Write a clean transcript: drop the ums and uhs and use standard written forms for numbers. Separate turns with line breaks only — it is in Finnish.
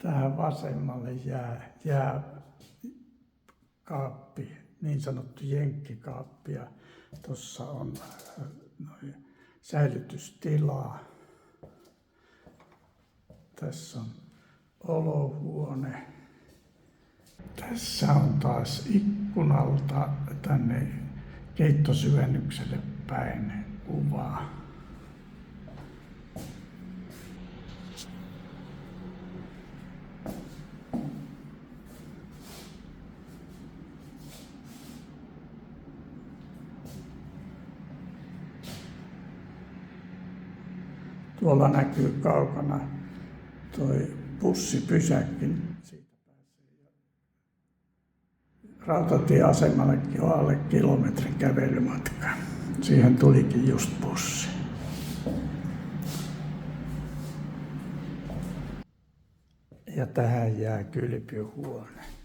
Tähän vasemmalle jääkaappi, niin sanottu jenkkikaappi, ja tuossa on säilytystilaa. Tässä on olohuone. Tässä on taas ikkunalta tänne keittosyvennykselle päin kuvaa. Tuolla näkyy kaukana toi bussipysäkki. Siitä pääsee. Rautatieasemallekin on alle kilometrin kävelymatka. Siihen tulikin just bussi. Ja tähän jää kylpyhuone.